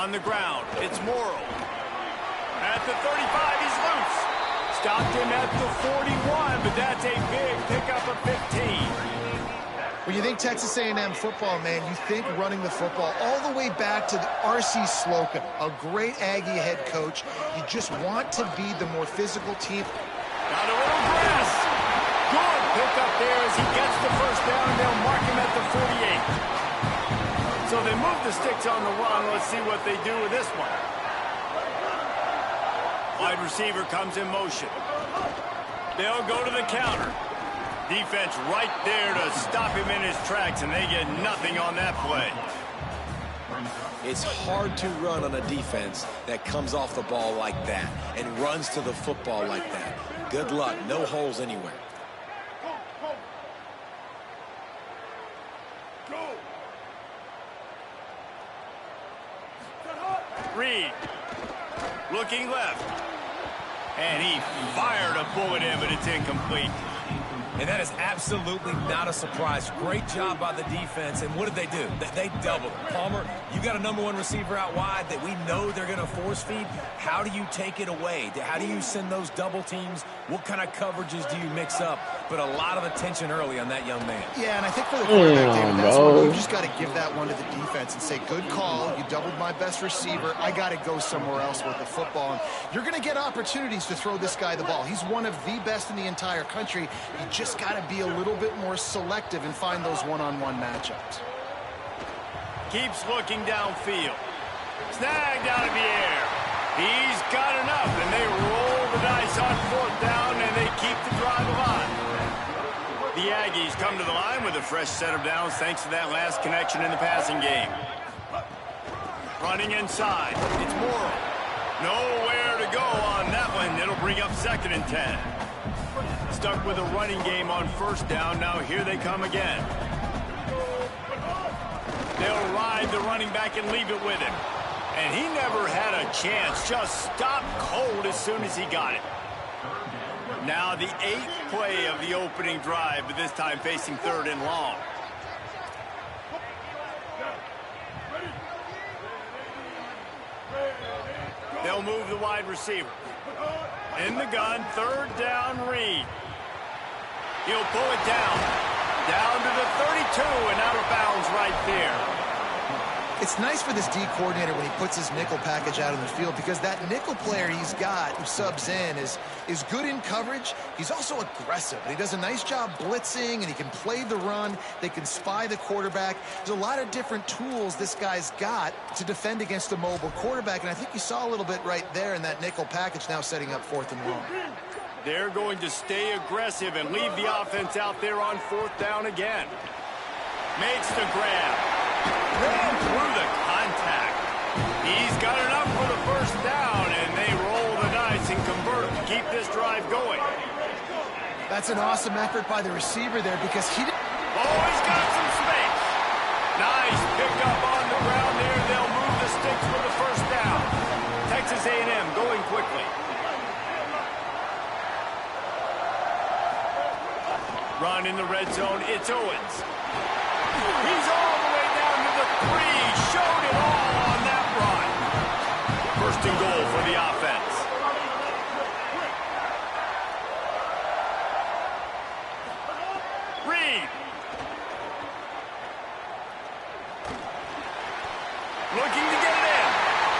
On the ground, it's Morrow. At the 35, he's loose. Stopped him at the 41, but that's a big pickup of 15. When you think Texas A&M football, man, you think running the football all the way back to R.C. Slocum, a great Aggie head coach. You just want to be the more physical team. Got a little grass. Good pickup there as he gets the first down, and they'll mark him at the 48. So they move the sticks on the run. Let's see what they do with this one. Wide receiver comes in motion. They'll go to the counter. Defense right there to stop him in his tracks, and they get nothing on that play. It's hard to run on a defense that comes off the ball like that and runs to the football like that. Good luck. No holes anywhere. Reed looking left, and he fired a bullet in, but it's incomplete. And that is absolutely not a surprise. Great job by the defense. And what did they do? They doubled him. Palmer, you got a #1 receiver out wide that we know they're going to force feed. How do you take it away? How do you send those double teams? What kind of coverages do you mix up? But a lot of attention early on that young man. Yeah, and I think for the quarterback, David, that's where you just got to give that one to the defense and say, good call. You doubled my best receiver. I got to go somewhere else with the football. And you're going to get opportunities to throw this guy the ball. He's one of the best in the entire country. You just got to be a little bit more selective and find those one-on-one matchups. Keeps looking downfield. Snagged out of the air. He's got enough, and they roll the dice on 4th down, and they keep the drive alive. The Aggies come to the line with a fresh set of downs thanks to that last connection in the passing game. Running inside. It's Morrow. Nowhere to go on that one. It'll bring up 2nd and 10. Stuck with a running game on 1st down. Now here they come again. They'll ride the running back and leave it with him. And he never had a chance. Just stopped cold as soon as he got it. Now the 8th play of the opening drive, but this time facing 3rd and long. They'll move the wide receiver. In the gun, 3rd down, Reed. He'll pull it down. Down to the 32 and out of bounds right there. It's nice for this D coordinator when he puts his nickel package out in the field because that nickel player he's got who subs in is good in coverage. He's also aggressive. He does a nice job blitzing, and he can play the run. They can spy the quarterback. There's a lot of different tools this guy's got to defend against a mobile quarterback, and I think you saw a little bit right there in that nickel package now setting up 4th and long. They're going to stay aggressive and leave the offense out there on 4th down again. Makes the grab. Ran through the contact. He's got enough for the 1st down, and they roll the dice and convert to keep this drive going. That's an awesome effort by the receiver there because he... Oh, he's got some space. Nice pickup on the ground there. They'll move the sticks for the 1st down. Texas A&M going quickly. Run in the red zone. It's Owens. He's all the way down to the 3. Showed it all on that run. 1st and goal for the offense. Reed. Looking to get it in.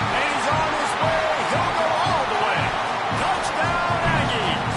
And he's on his way. He'll go all the way. Touchdown, Aggies.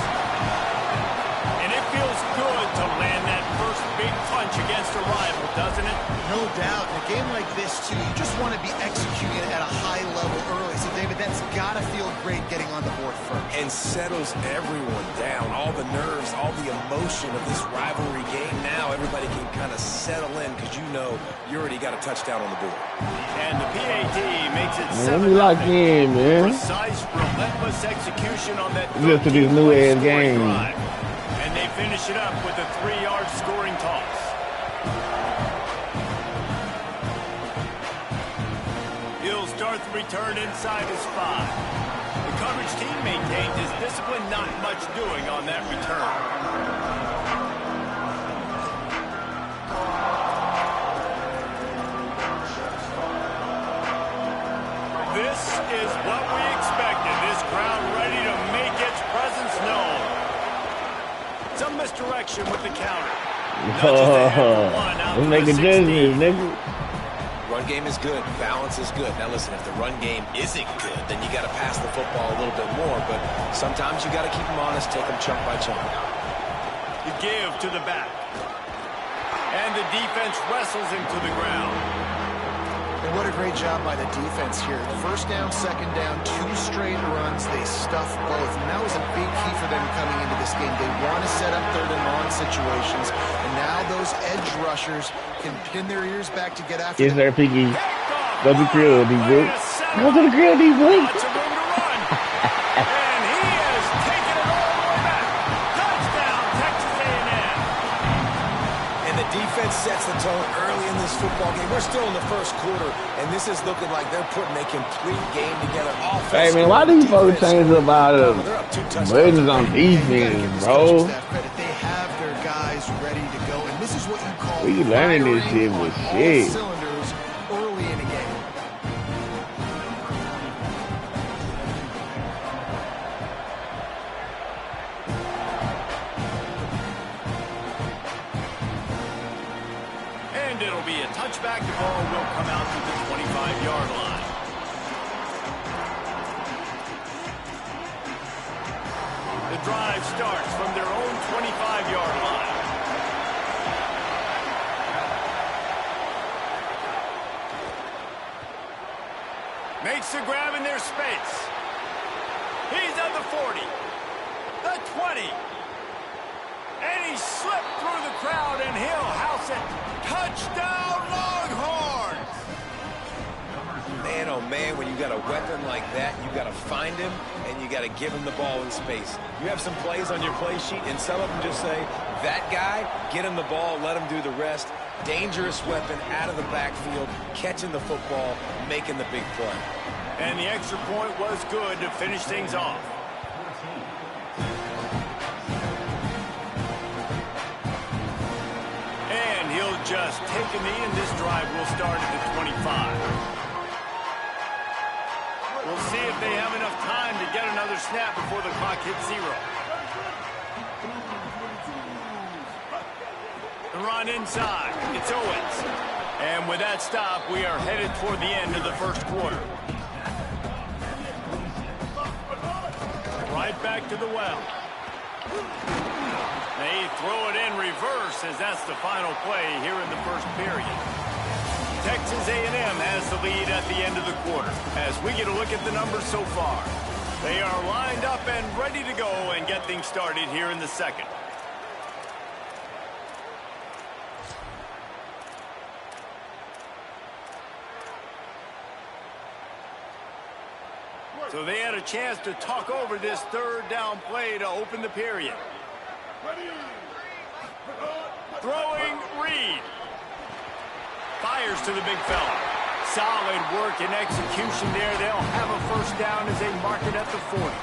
And it feels good to land that first big punch against a rival, doesn't it? No doubt. In a game like this, too, you just want to be executing at a high level early. So, David, that's got to feel great getting on the board first. And settles everyone down. All the nerves, all the emotion of this rivalry game. Now everybody can kind of settle in because you know you already got a touchdown on the board. And the PAT makes it 7-0. Let me lock in, man. Precise, relentless execution on that Listen to these new ass games. And they finish it up with a 3-yard scoring toss. He'll start the return inside his 5. The coverage team maintains his discipline, not much doing on that return. This is what we expected. This crowd ready to make its presence known. Some misdirection with the counter. Let's make adjustments, nigga. Run game is good. Balance is good. Now listen, if the run game isn't good, then you got to pass the football a little bit more. But sometimes you got to keep them honest, take them chunk by chunk. The give to the back. And the defense wrestles him to the ground. And what a great job by the defense here. First down, second down, 2 straight runs. They stuff both. And that was a big key for them coming into this game. They want to set up third and long situations. And now those edge rushers can pin their ears back to get after Yes, them. sir, Piggy. Go to the grill, D-Boy. Go to the grill, D-Boy. Lots of room to run. And he has taken it all the way back. Touchdown, Texas A&M. And the defense sets the tone early in this football game. We're still in the first quarter, and this is looking like they're putting a complete game together. Hey, man, why these folks change up all the buttons on defense, bro? They have their guys ready to go. And this is what you call We learning this shit firing with on all shit. cylinders early in a game. And it'll be a touchback. The ball will come out to the 25-yard line. The drive starts from their own 25-yard line. Makes the grab in their space. He's at the 40, the 20. And he slipped through the crowd, and he'll house it. Touchdown, Longhorns! Man, oh man, when you got a weapon like that, you got to find him, and you got to give him the ball in space. You have some plays on your play sheet, and some of them just say, that guy, get him the ball, let him do the rest. Dangerous weapon out of the backfield, catching the football, making the big play. And the extra point was good to finish things off. And he'll just take a knee, and this drive will start at the 25. We'll see if they have enough time to get another snap before the clock hits 0. The run inside. It's Owens. And with that stop, we are headed toward the end of the first quarter. Right back to the well. They throw it in reverse as that's the final play here in the first period. Texas A&M has the lead at the end of the quarter as we get a look at the numbers so far. They are lined up and ready to go and get things started here in the second. So they had a chance to talk over this third down play to open the period. Throwing Reed. Fires to the big fella. Solid work and execution there. They'll have a first down as they mark it at the 40.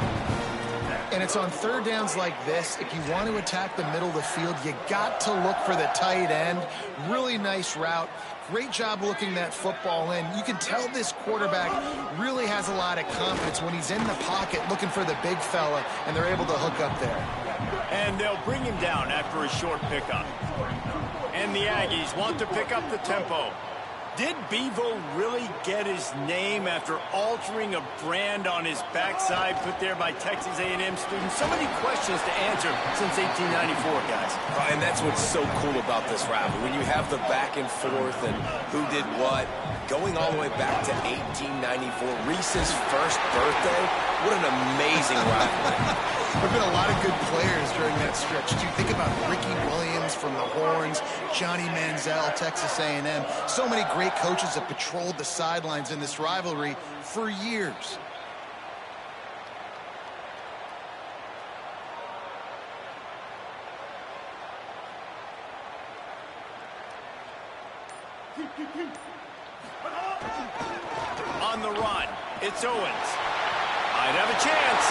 And it's on third downs like this, if you want to attack the middle of the field, you got to look for the tight end. Really nice route. Great job looking that football in. You can tell this quarterback really has a lot of confidence when he's in the pocket looking for the big fella, and they're able to hook up there. And they'll bring him down after a short pickup. And the Aggies want to pick up the tempo. Did Bevo really get his name after altering a brand on his backside put there by Texas A&M students? So many questions to answer since 1894, guys. And that's what's so cool about this rivalry. When you have the back and forth and who did what, going all the way back to 1894, Reese's first birthday, what an amazing rivalry. There have been a lot of good players during that stretch, too. Think about Ricky Williams from the Horns, Johnny Manziel, Texas A&M. So many great coaches have patrolled the sidelines in this rivalry for years. On the run, it's Owens. Might have a chance.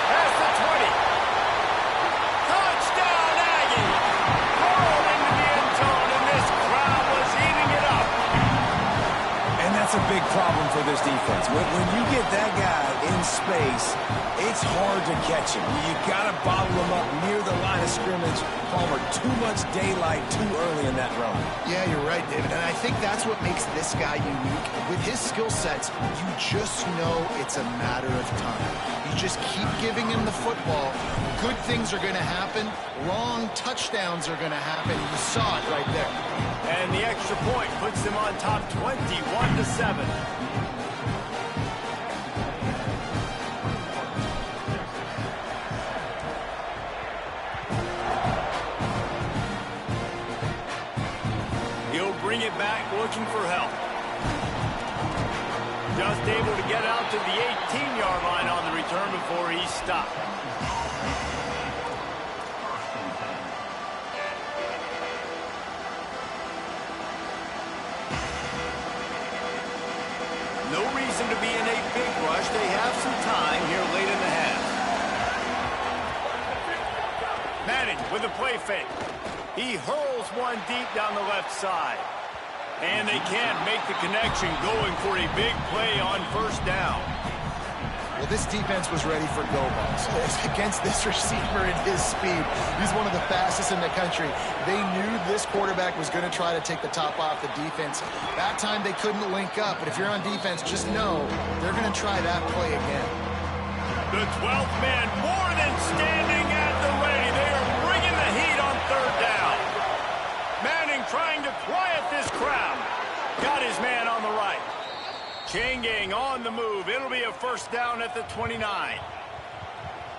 Past the 20. Touchdown, Aggie! Rolled into the end zone, and this crowd was eating it up. And that's a a big problem for this defense. When you get that guy in space, it's hard to catch him. You got to bottle him up near the line of scrimmage. Palmer, too much daylight too early in that run. Yeah, you're right, David. And I think that's what makes this guy unique. With his skill sets, you just know it's a matter of time. You just keep giving him the football. Good things are going to happen. Long touchdowns are going to happen. You saw it right there. And the extra point puts them on top 21-7. He'll bring it back looking for help. Just able to get out to the 18-yard line on the return before he's stopped. No reason to be in a big rush. They have some time here late in the half. Madden with a play fake. He hurls one deep down the left side. And they can't make the connection, going for a big play on first down. Well, this defense was ready for go balls against this receiver and his speed. He's one of the fastest in the country. They knew this quarterback was going to try to take the top off the defense. That time they couldn't link up, but if you're on defense, just know they're going to try that play again. The 12th man more than standing at the ready. They are bringing the heat on third down. Manning trying to quiet this crowd. Got his man on the right. Chain gang on the move. It'll be a first down at the 29.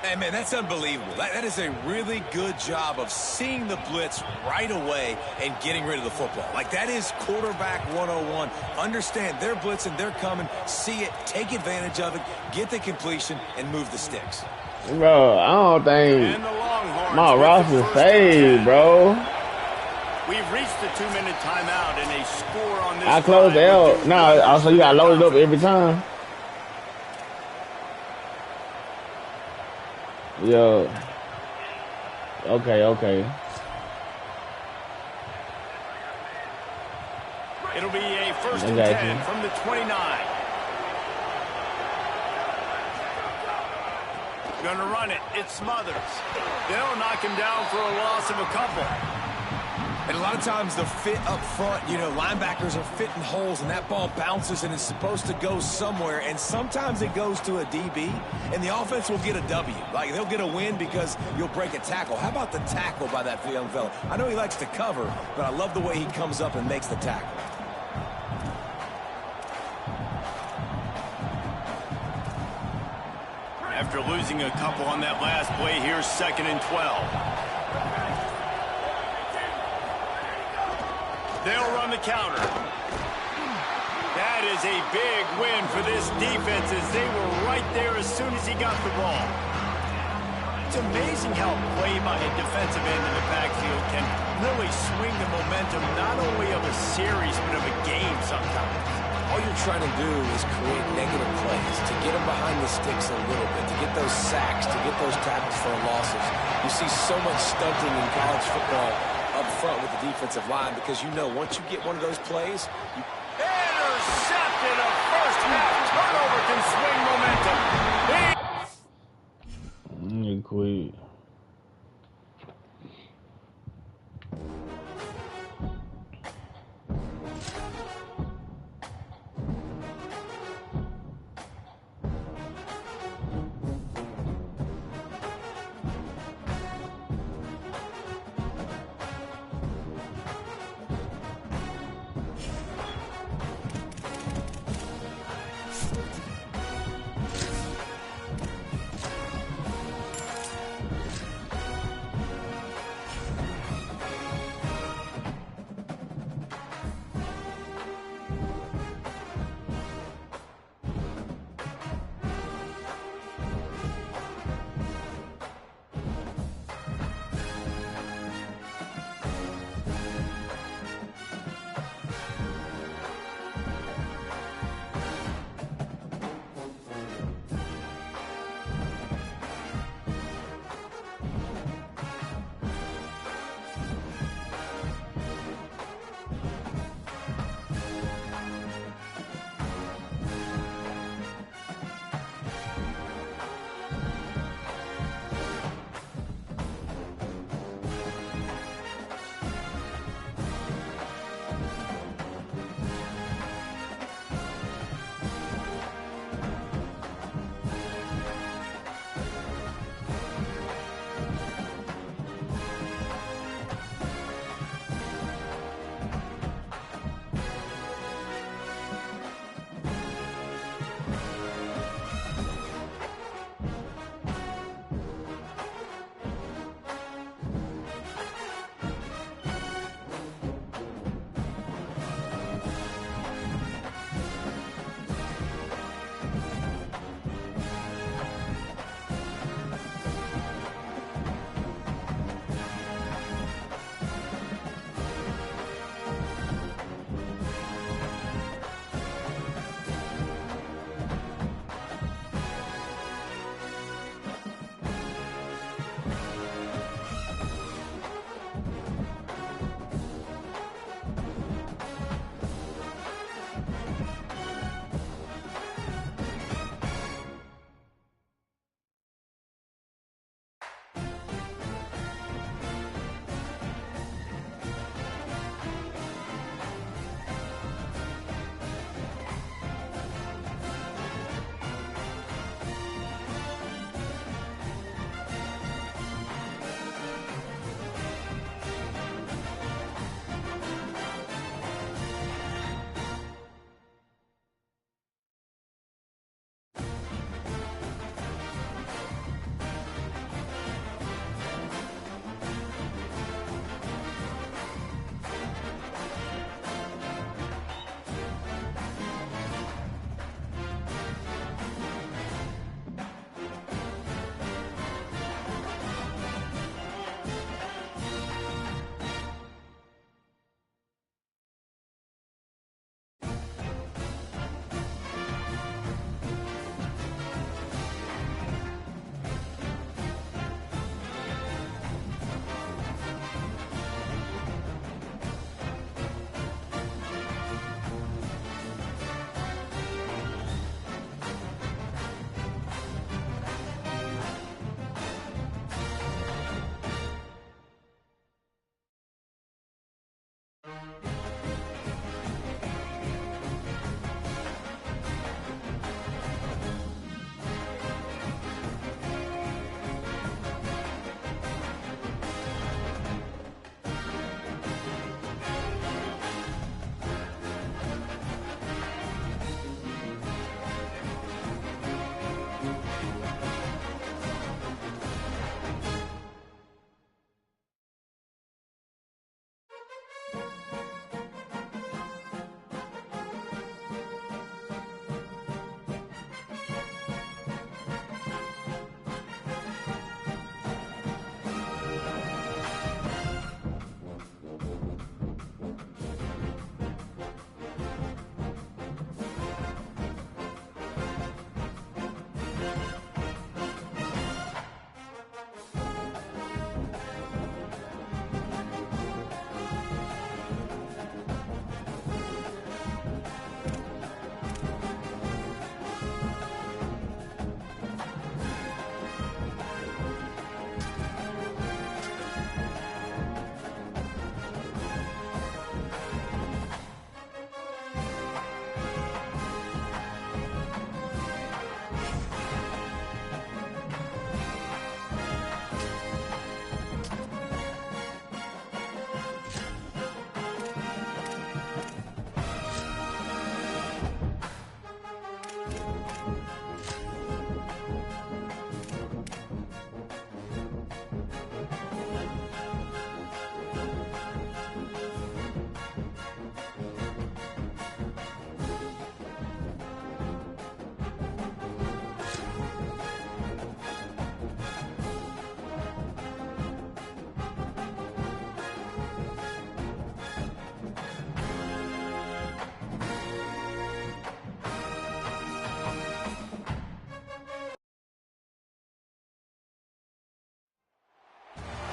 Hey, man, that's unbelievable. That is a really good job of seeing the blitz right away and getting rid of the football. Like, that is quarterback 101. Understand they're blitzing, they're coming, see it, take advantage of it, get the completion, and move the sticks. Bro, I don't think my roster saved, bro. We've reached the 2-minute timeout and a score on this. I closed the L. No, also you got to load it up every time. Yo. Okay. It'll be a first and 10 from the 29. Gonna run it. It's Smothers. They'll knock him down for a loss of a couple. And a lot of times the fit up front, you know, linebackers are fitting holes and that ball bounces and it's supposed to go somewhere. And sometimes it goes to a DB and the offense will get a W. Like, they'll get a win because you'll break a tackle. How about the tackle by that young fella? I know he likes to cover, but I love the way he comes up and makes the tackle. After losing a couple on that last play, here's 2nd and 12. They'll run the counter. That is a big win for this defense as they were right there as soon as he got the ball. It's amazing how play by a defensive end in the backfield can really swing the momentum not only of a series but of a game sometimes. All you're trying to do is create negative plays, to get them behind the sticks a little bit, to get those sacks, to get those tackles for losses. You see so much stunting in college football up front with the defensive line because you know once you get one of those plays, you... Intercepted. A first half turnover can swing momentum. You quit.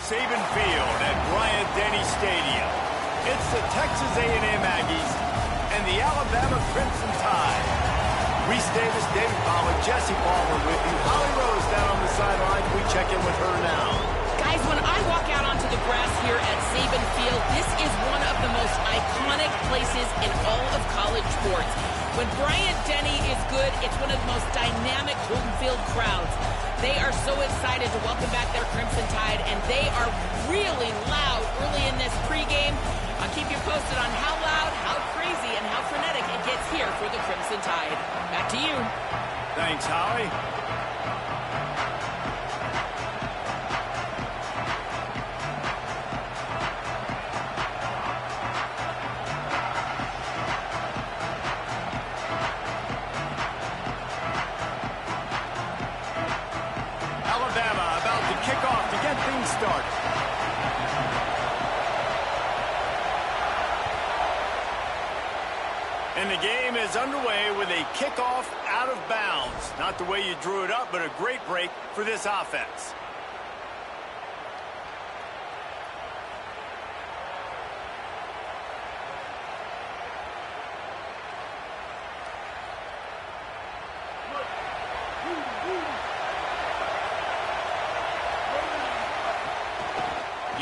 Saban Field at Bryant-Denny Stadium. It's the Texas A&M Aggies and the Alabama Crimson Tide. Reese Davis, David Pollack, Jesse Palmer with you. Holly Rose down on the sidelines. We check in with her now. Guys, when I walk out onto the grass here at Saban Field, this is one of the most iconic places in all of college sports. When Bryant-Denny is good, it's one of the most dynamic home field crowds. They are so excited to welcome back their Crimson Tide, and they are really loud early in this pregame. I'll keep you posted on how loud, how crazy, and how frenetic it gets here for the Crimson Tide. Back to you. Thanks, Holly. Alabama about to kick off to get things started. And the game is underway with a kickoff out of bounds. Not the way you drew it up, but a great break for this offense.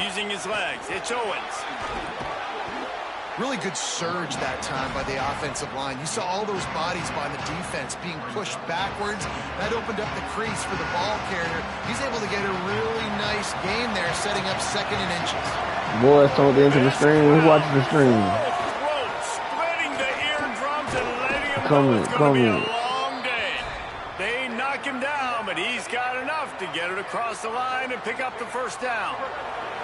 Using his legs, it's Owens. Really good surge that time by the offensive line. You saw all those bodies by the defense being pushed backwards. That opened up the crease for the ball carrier. He's able to get a really nice gain there, setting up 2nd and inches. Boy, sold into the stream. Who's watching the stream? Splitting the eardrums and letting him Come know in, it's going to be come a in. long day. They knock him down, but he's got enough to get it across the line and pick up the first down.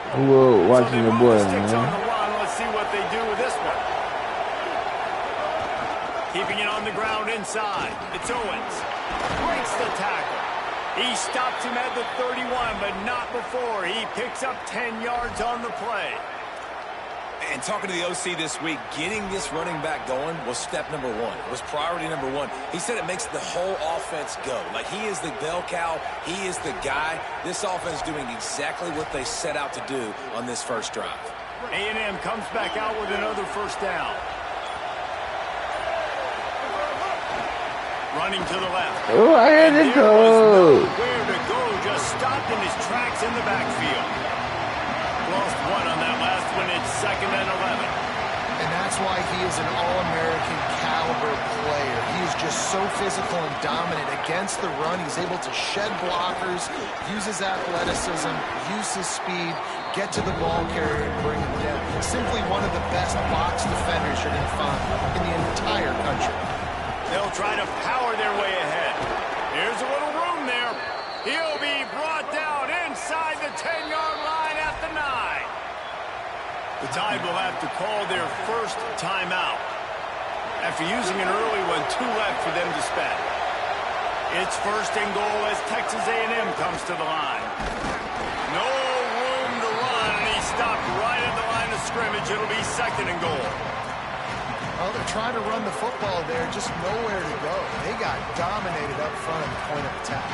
Whoa, watching the boy, Sticks on man. the run. Let's see what they do with this one. Keeping it on the ground inside. It's Owens. Breaks the tackle. He stops him at the 31, but not before. He picks up 10 yards on the play. And talking to the OC this week, getting this running back going was step number one. It was priority number one. He said it makes the whole offense go. Like, he is the bell cow. He is the guy. This offense is doing exactly what they set out to do on this first drive. A&M comes back out with another first down. Running to the left. Oh, I had it go. Where to go, just stopped in his tracks in the backfield. Lost one on that last one. It's 2nd and 11. And that's why he is an All-American caliber player. He is just so physical and dominant against the run. He's able to shed blockers, use his athleticism, use his speed, get to the ball carrier and bring him down. Simply one of the best box defenders you're going to find in the entire country. They'll try to power their way ahead. Here's a little room there. He'll be brought down inside the 10-yard line at the 9. The Tide will have to call their first timeout. After using an early one, 2 left for them to spend. It's 1st and goal as Texas A&M comes to the line. No room to run, and he stopped right at the line of scrimmage. It'll be 2nd and goal. Well, they're trying to run the football there, just nowhere to go. They got dominated up front at the point of attack.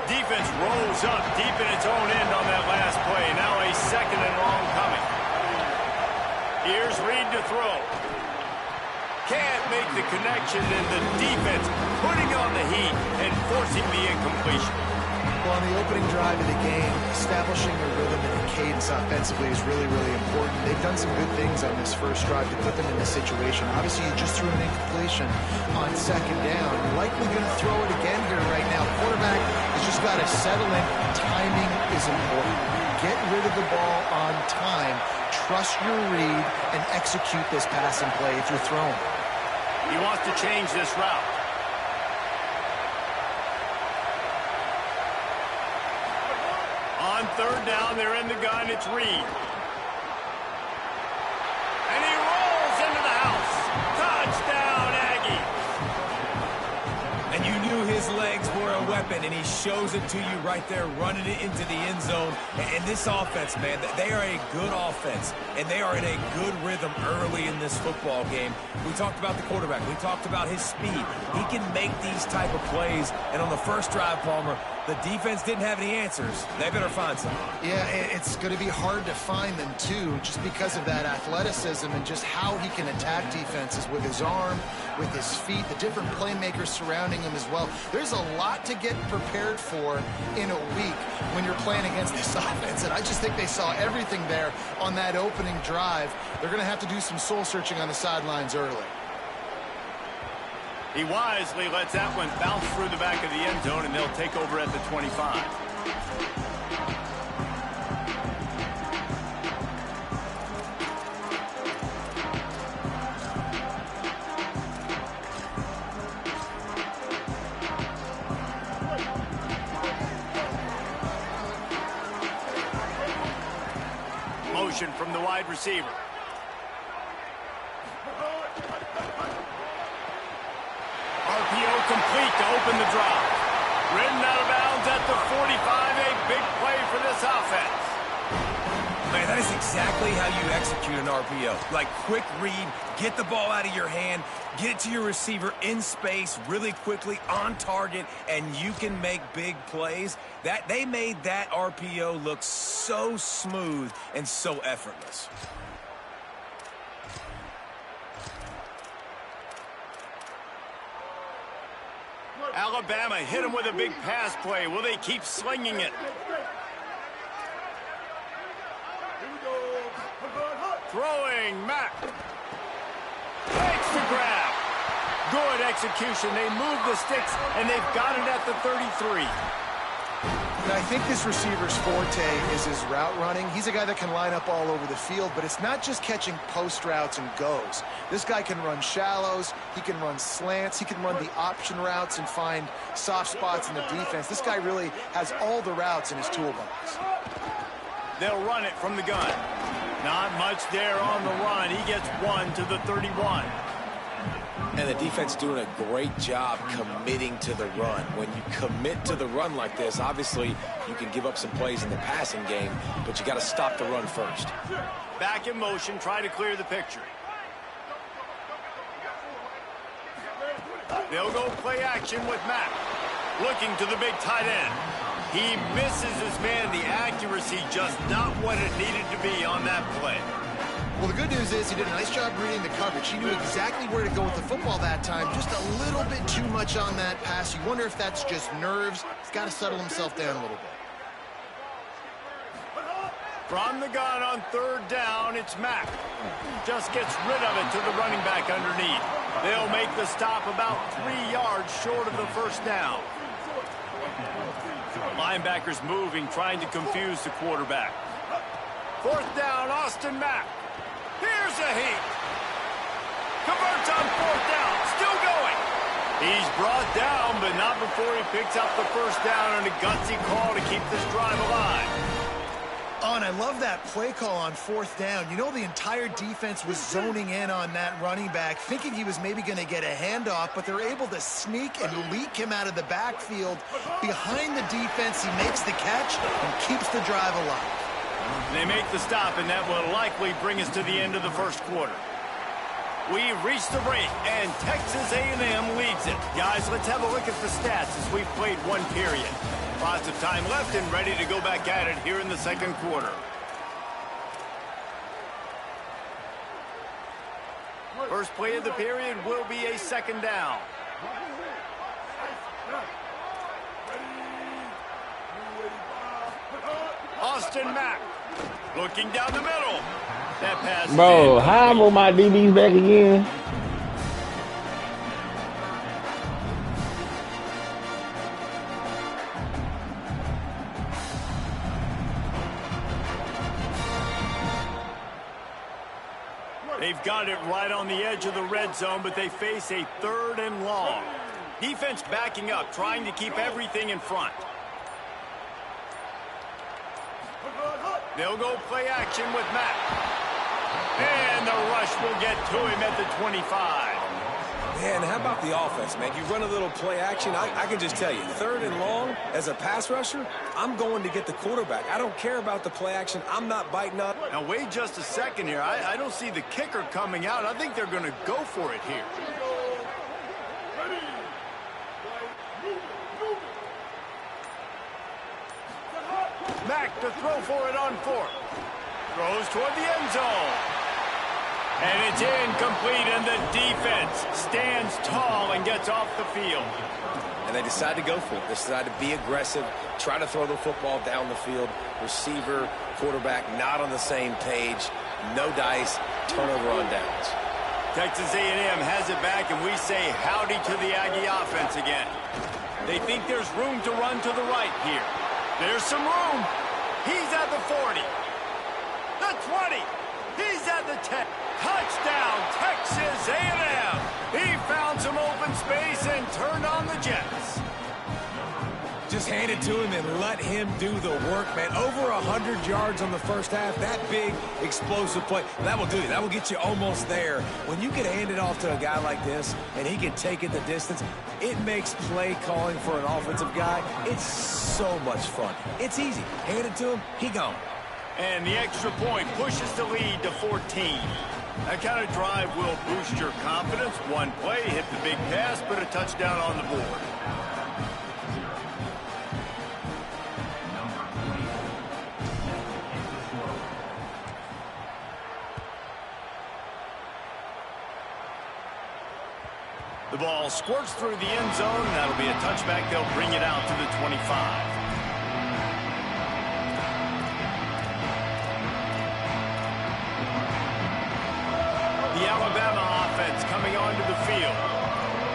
Defense rolls up deep in its own end on that last play. Now a 2nd and long coming. Here's Reed to throw. Can't make the connection, and the defense putting on the heat and forcing the incompletion. Well, on the opening drive of the game, establishing a rhythm and a cadence offensively is really, really important. They've done some good things on this first drive to put them in this situation. Obviously, you just threw an incompletion on 2nd down. You're likely going to throw it again here right now. The quarterback has just got to settle in. Timing is important. get rid of the ball on time, trust your read, and execute this passing play if you're throwing. He wants to change this route. On third down, they're in the gun. It's Reed. And he rolls into the house. Touchdown, Aggie. And you knew his legs were a weapon, and he shows it to you right there, running it into the end zone. And this offense, man, they are a good offense, and they are in a good rhythm early in this football game. We talked about the quarterback. We talked about his speed. He can make these type of plays, and on the first drive, Palmer, the defense didn't have any answers. They better find some. Yeah, it's going to be hard to find them, too, just because of that athleticism and just how he can attack defenses with his arm, with his feet, the different playmakers surrounding him as well. There's a lot to get prepared for in a week when you're playing against this offense, and I just think they saw everything there on that opening drive. They're going to have to do some soul-searching on the sidelines early. He wisely lets that one bounce through the back of the end zone, and they'll take over at the 25. Motion from the wide receiver. RPO complete to open the drive. Ridden out of bounds at the 45. A big play for this offense. Man, that is exactly how you execute an RPO. Like, quick read, get the ball out of your hand, get it to your receiver in space really quickly, on target, and you can make big plays. They made that RPO look so smooth and so effortless. Alabama hit him with a big pass play. Will they keep slinging it? Throwing, Mack. Makes the grab. Good execution. They move the sticks, and they've got it at the 33. I think this receiver's forte is his route running. He's a guy that can line up all over the field, but it's not just catching post routes and goes. This guy can run shallows, he can run slants, he can run the option routes and find soft spots in the defense. This guy really has all the routes in his toolbox. They'll run it from the gun. Not much there on the run. He gets one to the 31. And the defense doing a great job committing to the run. When you commit to the run like this, obviously you can give up some plays in the passing game, but you got to stop the run first. Back in motion, try to clear the picture. They'll go play action with Mack. Looking to the big tight end. He misses his man. The accuracy just not what it needed to be on that play. Well, the good news is he did a nice job reading the coverage. He knew exactly where to go with the football that time. Just a little bit too much on that pass. You wonder if that's just nerves. He's got to settle himself down a little bit. From the gun on third down, it's Mack. Just gets rid of it to the running back underneath. They'll make the stop about 3 yards short of the first down. Linebackers moving, trying to confuse the quarterback. Fourth down, Austin Mack. Here's a heat. Converts on fourth down. Still going. He's brought down, but not before he picks up the first down on a gutsy call to keep this drive alive. Oh, and I love that play call on fourth down. You know, the entire defense was zoning in on that running back, thinking he was maybe going to get a handoff, but they're able to sneak and leak him out of the backfield. Behind the defense, he makes the catch and keeps the drive alive. They make the stop, and that will likely bring us to the end of the first quarter. We've reached the break, and Texas A&M leads it. Guys, let's have a look at the stats as we've played one period. Lots of time left and ready to go back at it here in the second quarter. First play of the period will be a second down. Austin Mack looking down the middle. That pass. Bro, how am my DBs back again? They've got it right on the edge of the red zone, but they face a 3rd and long. Defense backing up, trying to keep everything in front. They'll go play action with Matt. And the rush will get to him at the 25. Man, how about the offense, man? You run a little play action. I can just tell you, 3rd and long, as a pass rusher, I'm going to get the quarterback. I don't care about the play action. I'm not biting up. Now, wait just a second here. I don't see the kicker coming out. I think they're going to go for it here. Mack to throw for it on 4th. Throws toward the end zone. And it's incomplete, and the defense stands tall and gets off the field. And they decide to go for it. They decide to be aggressive, try to throw the football down the field. Receiver, quarterback, not on the same page. No dice, turnover on downs. Texas A&M has it back, and we say howdy to the Aggie offense again. They think there's room to run to the right here. There's some room. He's at the 40. The 20. He's at the 10. Touchdown, Texas A&M. He found some open space and turned on the Jets. Just hand it to him and let him do the work, man. Over 100 yards on the first half. That big, explosive play. That will do you. That will get you almost there. When you can hand it off to a guy like this and he can take it the distance, it makes play calling for an offensive guy, it's so much fun. It's easy. Hand it to him, he gone. And the extra point pushes the lead to 14. That kind of drive will boost your confidence. One play, hit the big pass, put a touchdown on the board. The ball squirts through the end zone, and that'll be a touchback. They'll bring it out to the 25. The Alabama offense coming onto the field.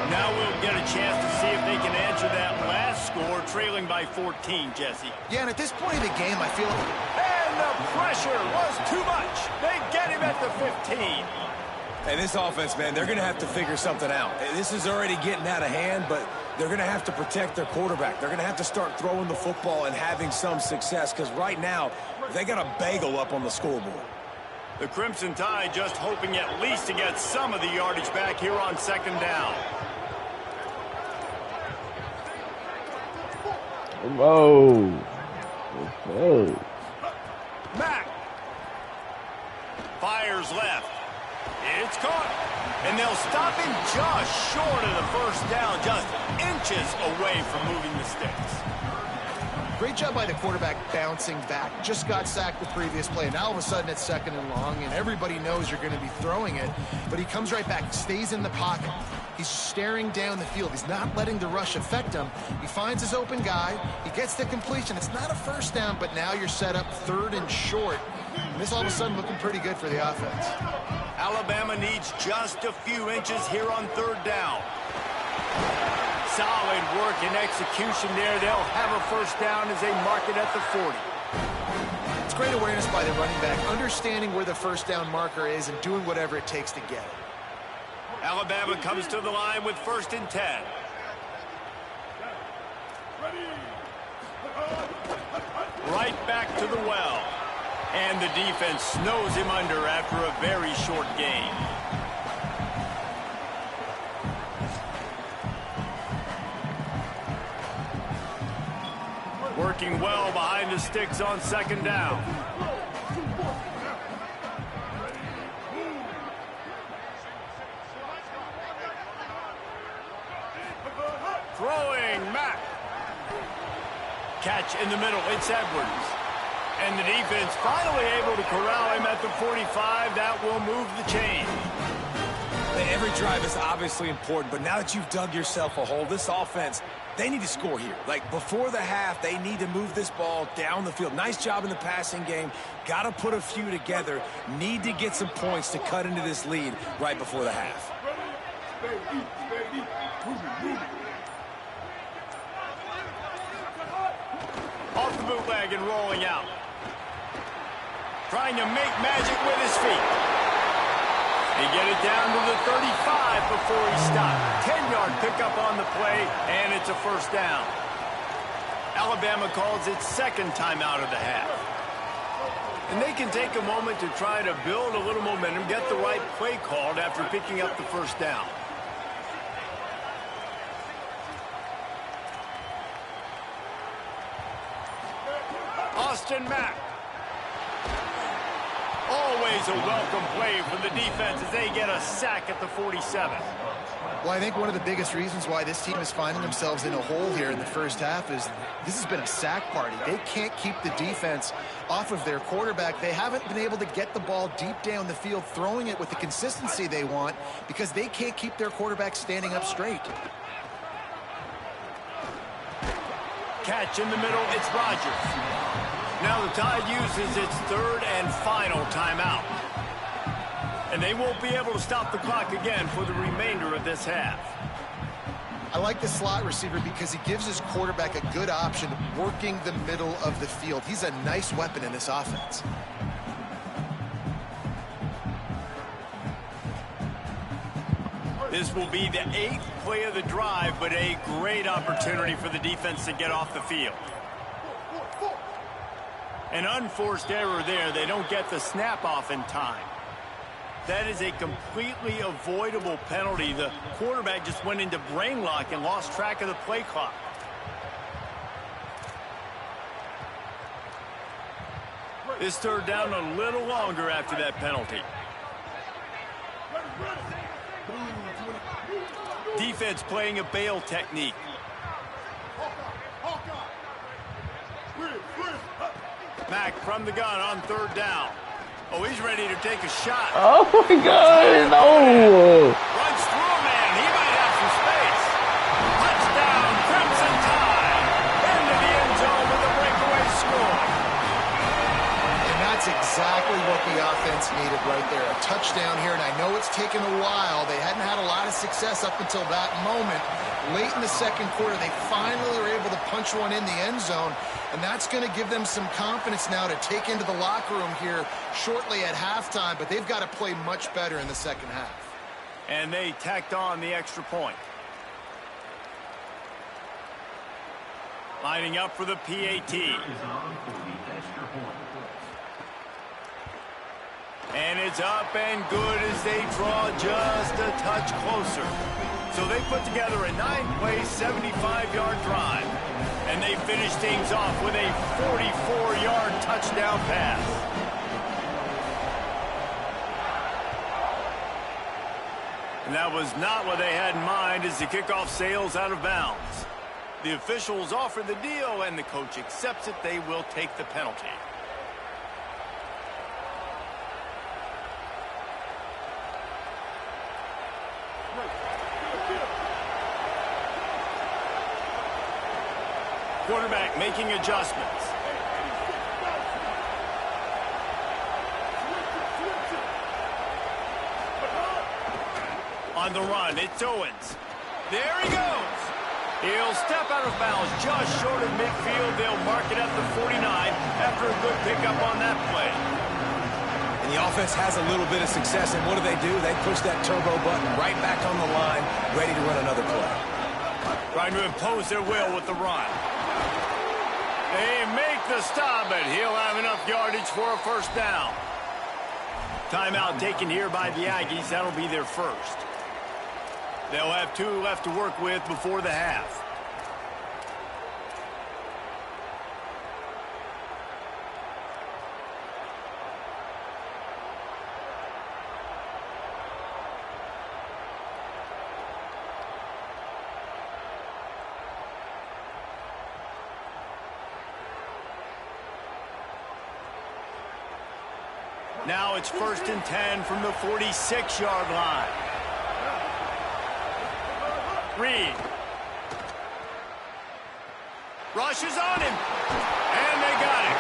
Now we'll get a chance to see if they can answer that last score, trailing by 14, Jesse. Yeah, and at this point in the game, I feel... And the pressure was too much. They get him at the 15. And this offense, man, they're going to have to figure something out. This is already getting out of hand, but they're going to have to protect their quarterback. They're going to have to start throwing the football and having some success, because right now, they got a bagel up on the scoreboard. The Crimson Tide just hoping at least to get some of the yardage back here on 2nd down. Whoa. Okay. Mack fires left. It's caught. And they'll stop him just short of the 1st down, just inches away from moving the sticks. Great job by the quarterback bouncing back. Just got sacked the previous play. Now all of a sudden it's 2nd and long, and everybody knows you're going to be throwing it. But he comes right back, stays in the pocket. He's staring down the field. He's not letting the rush affect him. He finds his open guy. He gets the completion. It's not a 1st down, but now you're set up 3rd and short. And this all of a sudden looking pretty good for the offense. Alabama needs just a few inches here on 3rd down. Solid work and execution there. They'll have a 1st down as they mark it at the 40. It's great awareness by the running back, understanding where the 1st down marker is and doing whatever it takes to get it. Alabama comes to the line with 1st and 10. Right back to the well. And the defense snows him under after a very short game. Working well behind the sticks on 2nd down. Throwing Mack. Catch in the middle. It's Edwards. And the defense finally able to corral him at the 45. That will move the chain. Every drive is obviously important, but now that you've dug yourself a hole, this offense, they need to score here. Like, before the half, they need to move this ball down the field. Nice job in the passing game. Got to put a few together. Need to get some points to cut into this lead right before the half. Off the bootleg and rolling out. Trying to make magic with his feet. They get it down to the 35 before he stopped. 10-yard pickup on the play, and it's a first down. Alabama calls its second timeout of the half. And they can take a moment to try to build a little momentum, get the right play called after picking up the first down. Austin Mack. Always a welcome play from the defense as they get a sack at the 47. Well, I think one of the biggest reasons why this team is finding themselves in a hole here in the first half is this has been a sack party. They can't keep the defense off of their quarterback. They haven't been able to get the ball deep down the field, throwing it with the consistency they want because they can't keep their quarterback standing up straight. Catch in the middle, it's Rodgers. Now the Tide uses its third and final timeout. And they won't be able to stop the clock again for the remainder of this half. I like the slot receiver because he gives his quarterback a good option working the middle of the field. He's a nice weapon in this offense. This will be the 8th play of the drive, but a great opportunity for the defense to get off the field. An unforced error there. They don't get the snap off in time. That is a completely avoidable penalty. The quarterback just went into brain lock and lost track of the play clock. This third down a little longer after that penalty. Defense playing a bail technique. Mack from the gun on third down. Oh, he's ready to take a shot. Oh, my God. No. Runs through a man. He might have some space. Touchdown, Crimson Tide. Into the end zone with a breakaway score. And that's exactly what the offense needed right there. A touchdown here, and I know it's taken a while. They hadn't had a lot of success up until that moment. Late in the second quarter, they finally were able to punch one in the end zone. And that's going to give them some confidence now to take into the locker room here shortly at halftime. But they've got to play much better in the second half. And they tacked on the extra point. Lining up for the PAT. And it's up and good as they draw just a touch closer. So they put together a 9-play, 75-yard drive. And they finish things off with a 44-yard touchdown pass. And that was not what they had in mind as the kickoff sails out of bounds. The officials offer the deal, and the coach accepts it. They will take the penalty. Quarterback making adjustments. On the run, it's Owens. There he goes. He'll step out of bounds just short of midfield. They'll mark it at the 49 after a good pickup on that play. And the offense has a little bit of success, and what do? They push that turbo button right back on the line, ready to run another play. Trying to impose their will with the run. They make the stop, but he'll have enough yardage for a first down. Timeout taken here by the Aggies. That'll be their first. They'll have 2 left to work with before the half. Now it's 1st and 10 from the 46-yard line. Reed. Rushes on him. And they got it.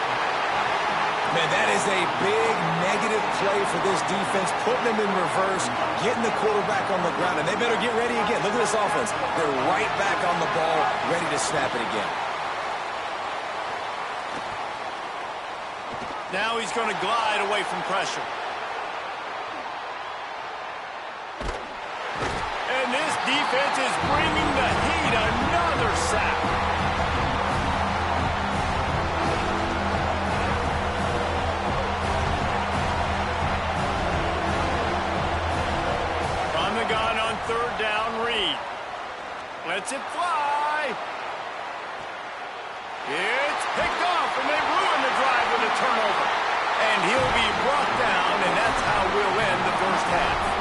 Man, that is a big negative play for this defense, putting them in reverse, getting the quarterback on the ground, and they better get ready again. Look at this offense. They're right back on the ball, ready to snap it again. Now he's going to glide away from pressure. And this defense is bringing the heat. Another sack. From the gun on third down, Reed. Lets it fly. It's picked off, and they ruin the drive with a turnover. And he'll be brought down, and that's how we'll end the first half.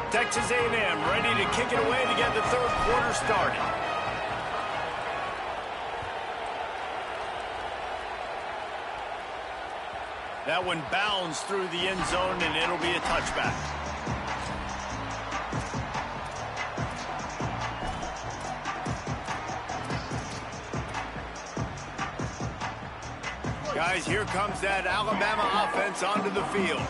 Texas A&M ready to kick it away to get the third quarter started. That one bounds through the end zone, and it'll be a touchback. Guys, here comes that Alabama offense onto the field.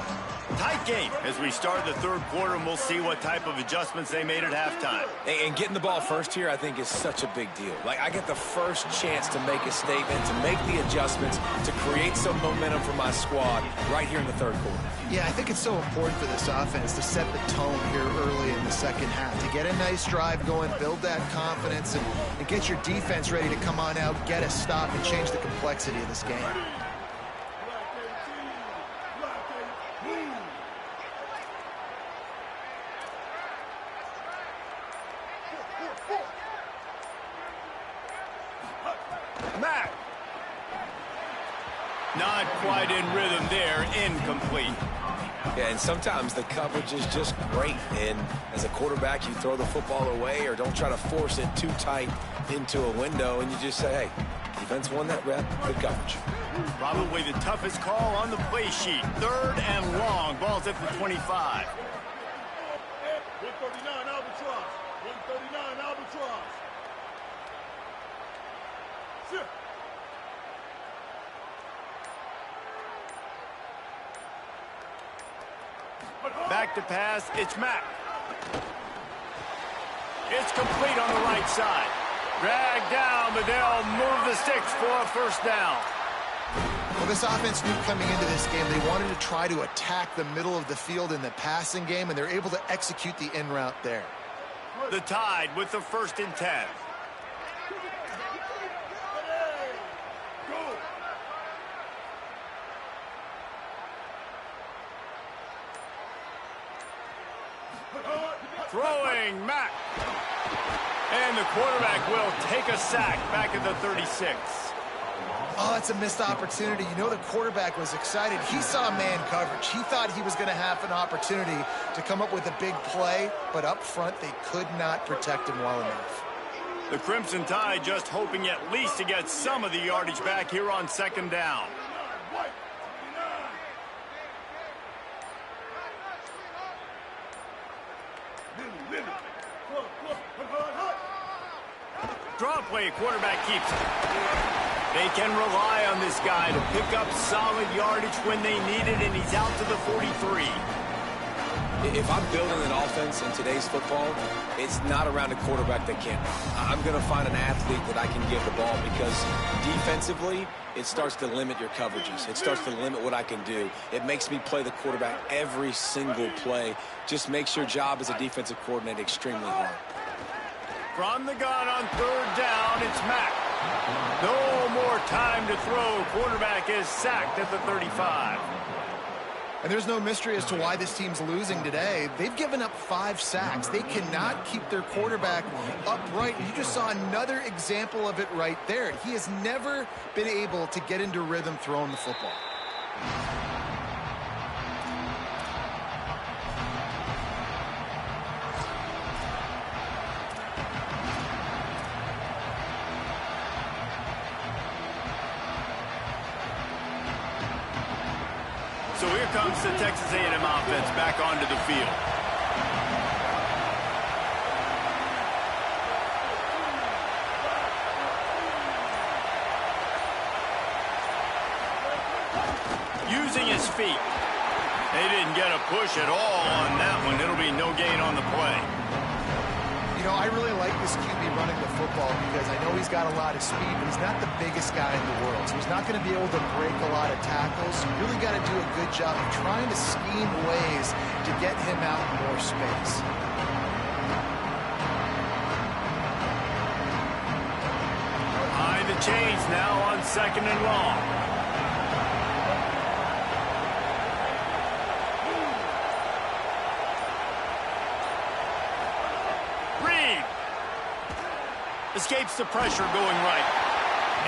Tight game as we start the third quarter, and we'll see what type of adjustments they made at halftime. And getting the ball first here, I think, is such a big deal. Like, I get the first chance to make a statement, to make the adjustments, to create some momentum for my squad right here in the third quarter. Yeah, I think it's so important for this offense to set the tone here early in the second half, to get a nice drive going, build that confidence, and get your defense ready to come on out, get a stop, and change the complexity of this game. Matt. Not quite in rhythm there. Incomplete. Yeah, and sometimes the coverage is just great. And as a quarterback, you throw the football away or don't try to force it too tight into a window, and you just say, hey, defense won that rep. Good coverage. Probably the toughest call on the play sheet. Third and long. Ball's at the 25. 139 Albatross. 139 Albatross. Sit. Back to pass. It's Mack. It's complete on the right side. Dragged down, but they'll move the sticks for a first down. Well, this offense knew coming into this game they wanted to try to attack the middle of the field in the passing game, and they're able to execute the in route there. The Tide with the 1st and 10. Throwing Mack. And the quarterback will take a sack back at the 36. Oh, that's a missed opportunity. You know the quarterback was excited. He saw man coverage. He thought he was going to have an opportunity to come up with a big play, but up front they could not protect him well enough. The Crimson Tide just hoping at least to get some of the yardage back here on 2nd down. Draw play, quarterback keeps it. They can rely on this guy to pick up solid yardage when they need it, and he's out to the 43. If I'm building an offense in today's football, it's not around a quarterback that can't run. I'm going to find an athlete that I can give the ball because defensively, it starts to limit your coverages. It starts to limit what I can do. It makes me play the quarterback every single play. Just makes your job as a defensive coordinator extremely hard. From the gun on 3rd down, it's Mack. No more time to throw. Quarterback is sacked at the 35. And there's no mystery as to why this team's losing today. They've given up 5 sacks. They cannot keep their quarterback upright. You just saw another example of it right there. He has never been able to get into rhythm throwing the football. So here comes the Texas A&M offense back onto the field. Using his his feet. They didn't get a push at all on that one. It'll be no gain on the play. You know, I really like this QB running the football because I know he's got a lot of speed, but he's not the biggest guy in the world. So he's not going to be able to break a lot of tackles. You really got to do a good job of trying to scheme ways to get him out in more space. High the chains now on 2nd and long. Escapes the pressure going right.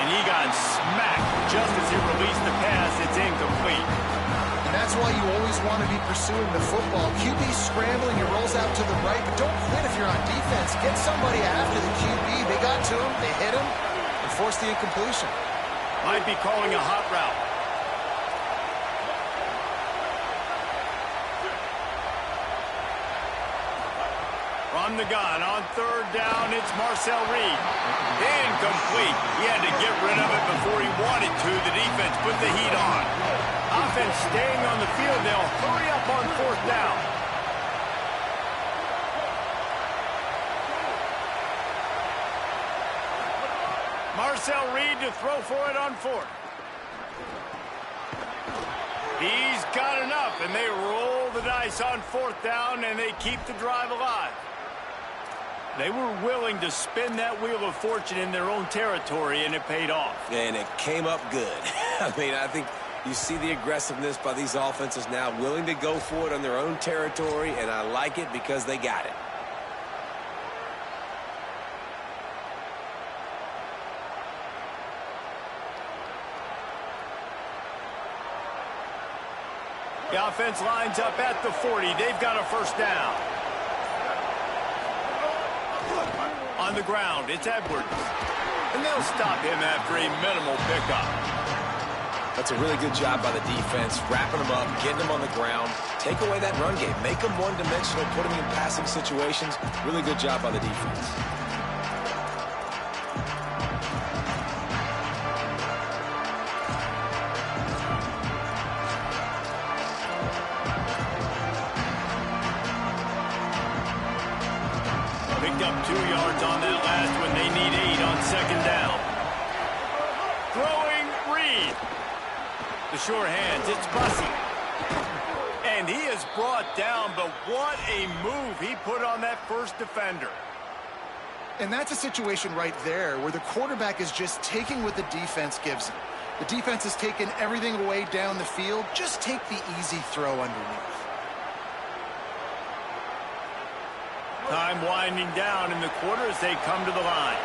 And he got smacked just as he released the pass. It's incomplete. And that's why you always want to be pursuing the football. QB's scrambling, he rolls out to the right, but don't quit if you're on defense. Get somebody after the QB. They got to him, they hit him, and forced the incompletion. Might be calling a hot route. From the gun on 3rd down, it's Marcel Reed. Incomplete. He had to get rid of it before he wanted to. The defense put the heat on. Offense staying on the field. They'll hurry up on 4th down. Marcel Reed to throw for it on 4th. He's got enough, and they roll the dice on 4th down, and they keep the drive alive. They were willing to spin that wheel of fortune in their own territory, and it paid off. And it came up good. I mean, I think you see the aggressiveness by these offenses now, willing to go for it on their own territory, and I like it because they got it. The offense lines up at the 40. They've got a 1st down. On the ground, it's Edwards. And they'll stop him after a minimal pickup. That's a really good job by the defense, wrapping them up, getting them on the ground. Take away that run game. Make them one-dimensional, put them in passing situations. Really good job by the defense. Picked up 2 yards on that last one. They need 8 on 2nd down. Throwing Reed. The sure hands, it's Bussey. And he is brought down, but what a move he put on that first defender. And that's a situation right there where the quarterback is just taking what the defense gives him. The defense has taken everything away down the field. Just take the easy throw underneath. Time winding down in the quarter as they come to the line.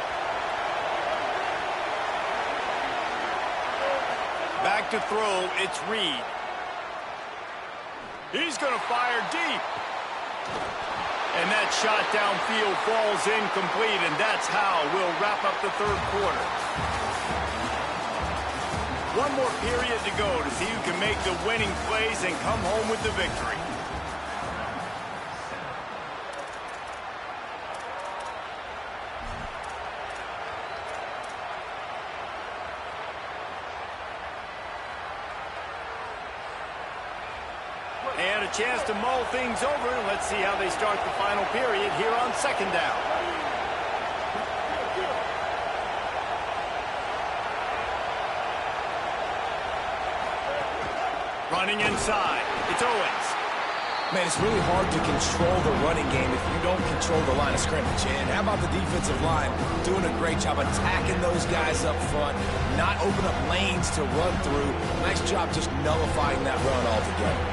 Back to throw, it's Reed. He's going to fire deep. And that shot downfield falls incomplete, and that's how we'll wrap up the 3rd quarter. One more period to go to see who can make the winning plays and come home with the victory. And a chance to mull things over. Let's see how they start the final period here on 2nd down. Running inside. It's Owens. Man, it's really hard to control the running game if you don't control the line of scrimmage. And how about the defensive line doing a great job attacking those guys up front, not open up lanes to run through. Nice job just nullifying that run altogether.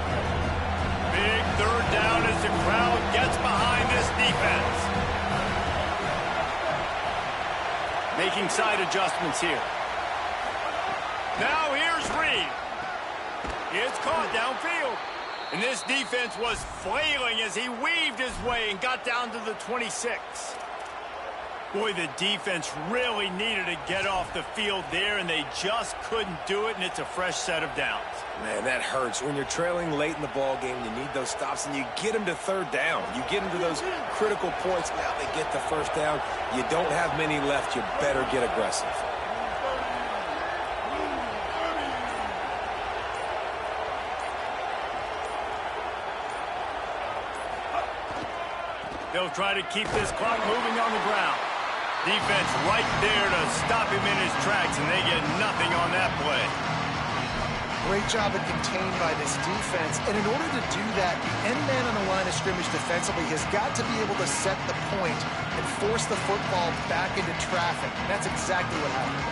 Big 3rd down as the crowd gets behind this defense. Making side adjustments here. Now here's Reed. It's caught downfield. And this defense was flailing as he weaved his way and got down to the 26. Boy, the defense really needed to get off the field there, and they just couldn't do it, and it's a fresh set of downs. Man, that hurts. When you're trailing late in the ball game, you need those stops, and you get them to 3rd down. You get them to those critical points. Now they get the 1st down. You don't have many left. You better get aggressive. They'll try to keep this clock moving on the ground. Defense right there to stop him in his tracks, and they get nothing on that play. Great job of contained by this defense. And in order to do that, the end man on the line of scrimmage defensively has got to be able to set the point and force the football back into traffic. And that's exactly what happened.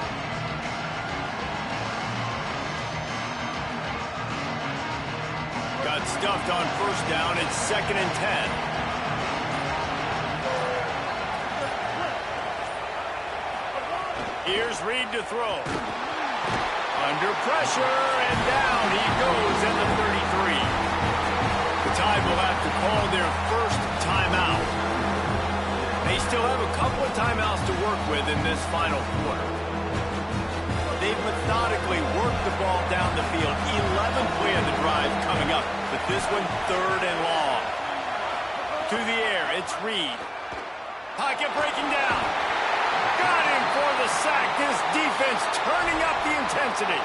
Got stuffed on first down. It's 2nd and 10. Here's Reed to throw. Under pressure, and down he goes at the 33. The Tide will have to call their first timeout. They still have a couple of timeouts to work with in this final quarter. They've methodically worked the ball down the field. 11th play of the drive coming up, but this one 3rd and long. To the air, it's Reed. Pocket breaking down. Got him for the sack. This defense turning up the intensity.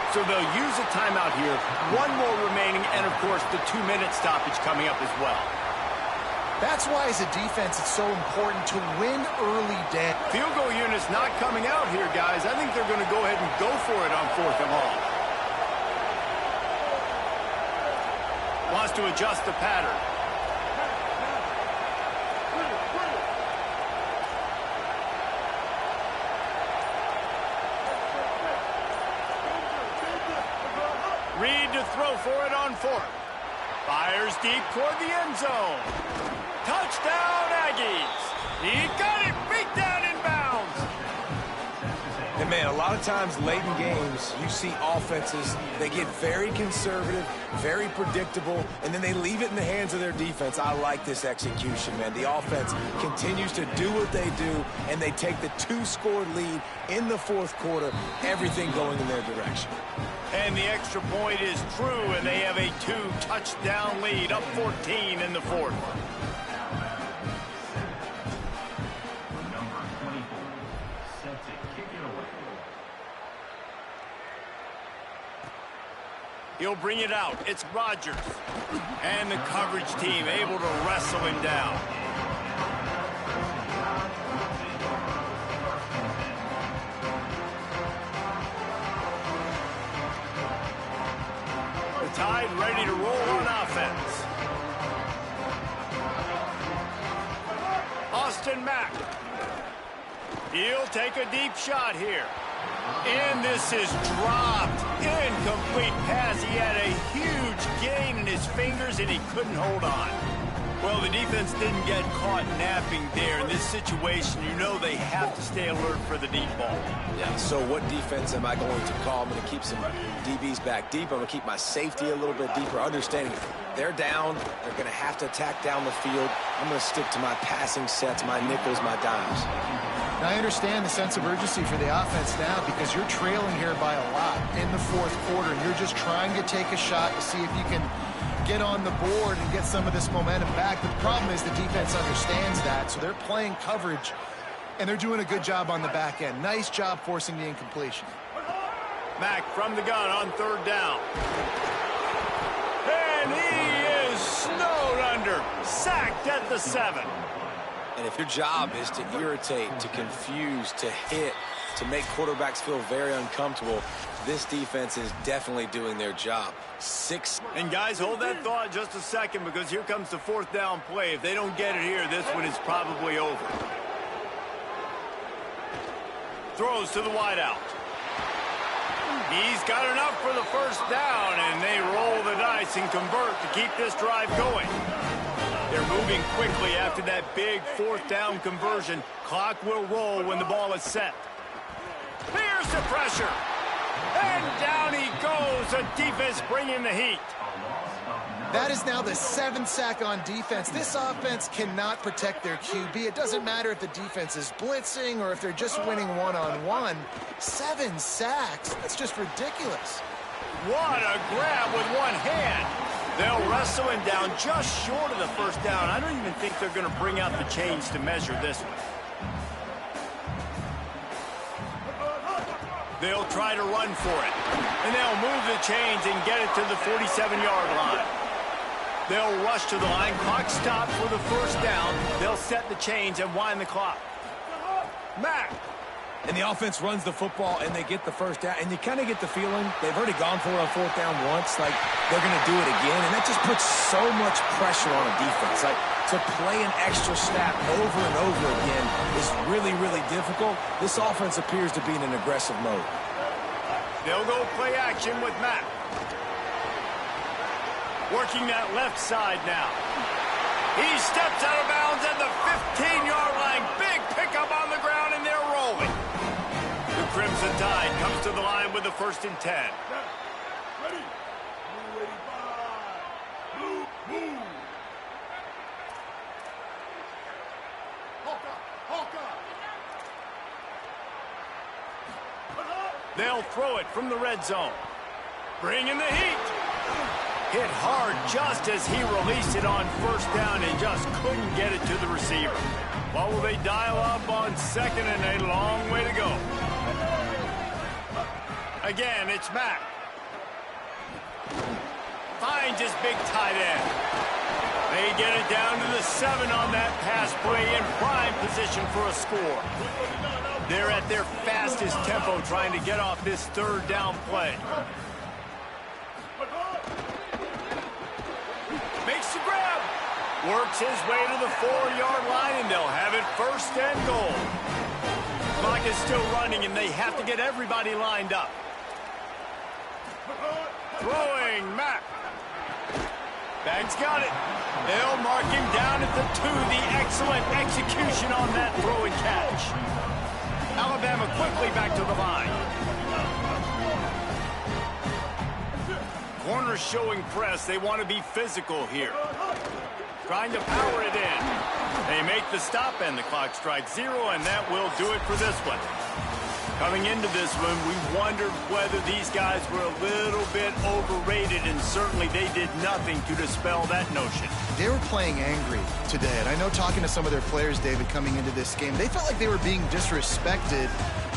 So they'll use a timeout here. One more remaining, and of course the 2-minute stoppage coming up as well. That's why as a defense it's so important to win early down. Field goal unit's not coming out here, guys. I think they're going to go ahead and go for it on 4th and long. Wants to adjust the pattern. Reed to throw for it on 4th. Fires deep toward the end zone. Touchdown, Aggies. He got it. Beat down in bounds. And, man, a lot of times late in games, you see offenses, they get very conservative, very predictable, and then they leave it in the hands of their defense. I like this execution, man. The offense continues to do what they do, and they take the 2-score lead in the 4th quarter, everything going in their direction. And the extra point is true, and they have a 2-touchdown lead, up 14 in the 4th. He'll bring it out. It's Rodgers. And the coverage team able to wrestle him down. Tide ready to roll on offense. Austin Mack. He'll take a deep shot here. And this is dropped. Incomplete pass. He had a huge gain in his fingers, and he couldn't hold on. Well, the defense didn't get caught napping there. In this situation, you know they have to stay alert for the deep ball. Yeah, so what defense am I going to call? I'm going to keep some DBs back deep. I'm going to keep my safety a little bit deeper, understanding they're down. They're going to have to attack down the field. I'm going to stick to my passing sets, my nickels, my dimes. Now, I understand the sense of urgency for the offense now because you're trailing here by a lot in the 4th quarter, and you're just trying to take a shot to see if you can get on the board and get some of this momentum back. But the problem is the defense understands that, so they're playing coverage, and they're doing a good job on the back end. Nice job forcing the incompletion. Mack from the gun on 3rd down. And he is snowed under. Sacked at the 7. And if your job is to irritate, to confuse, to hit, to make quarterbacks feel very uncomfortable, this defense is definitely doing their job. 6. And guys, hold that thought just a second, because here comes the 4th down play. If they don't get it here, this one is probably over. Throws to the wideout. He's got enough for the first down, and they roll the dice and convert to keep this drive going. They're moving quickly after that big 4th down conversion. Clock will roll when the ball is set. Here's the pressure. And down he goes. The defense bringing the heat. That is now the 7th sack on defense. This offense cannot protect their QB. It doesn't matter if the defense is blitzing or if they're just winning one-on-one. 7 sacks. That's just ridiculous. What a grab with one hand. They'll wrestle him down just short of the first down. I don't even think they're going to bring out the chains to measure this one. They'll try to run for it. And they'll move the chains and get it to the 47-yard line. They'll rush to the line. Clock stopped for the first down. They'll set the chains and wind the clock. Mack. And the offense runs the football, and they get the first down. And you kind of get the feeling they've already gone for it on fourth down once. Like, they're going to do it again. And that just puts so much pressure on a defense. Like, to play an extra snap over and over again is really, really difficult. This offense appears to be in an aggressive mode. They'll go play action with Mack. Working that left side now. He steps out of bounds at the 15-yard line. Big pickup on the ground, and they're rolling. The Crimson Tide comes to the line with the 1st and 10. Ready? Blue 85. Blue, move. Hawkeye. They'll throw it from the red zone. Bringing the heat. Hit hard just as he released it on first down and just couldn't get it to the receiver. What will they dial up on 2nd and a long way to go? Again, it's Mack. Finds his big tight end. They get it down to the 7 on that pass play in prime position for a score. They're at their fastest tempo trying to get off this 3rd down play. Makes the grab. Works his way to the 4-yard line, and they'll have it 1st and goal. Clock is still running, and they have to get everybody lined up. Throwing Mack. Bag's got it. They'll mark him down at the 2. The excellent execution on that throw and catch. Alabama quickly back to the line. Corners showing press. They want to be physical here. Trying to power it in. They make the stop, and the clock strikes 0, and that will do it for this one. Coming into this one, we wondered whether these guys were a little bit overrated, and certainly they did nothing to dispel that notion. They were playing angry today, and I know talking to some of their players, David, coming into this game, they felt like they were being disrespected.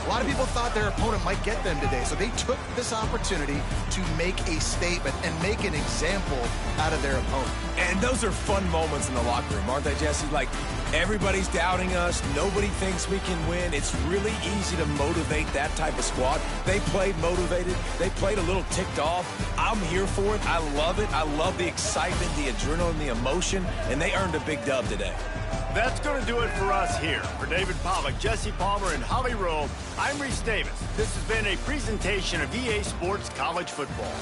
A lot of people thought their opponent might get them today, so they took this opportunity to make a statement and make an example out of their opponent. And those are fun moments in the locker room, aren't they, Jesse? Like, everybody's doubting us. Nobody thinks we can win. It's really easy to motivate that type of squad. They played motivated. They played a little ticked off. I'm here for it. I love it. I love the excitement, the adrenaline, the emotion, and they earned a big dub today. That's going to do it for us here. For David Pollack, Jesse Palmer, and Holly Rowe, I'm Reese Davis. This has been a presentation of EA Sports College Football.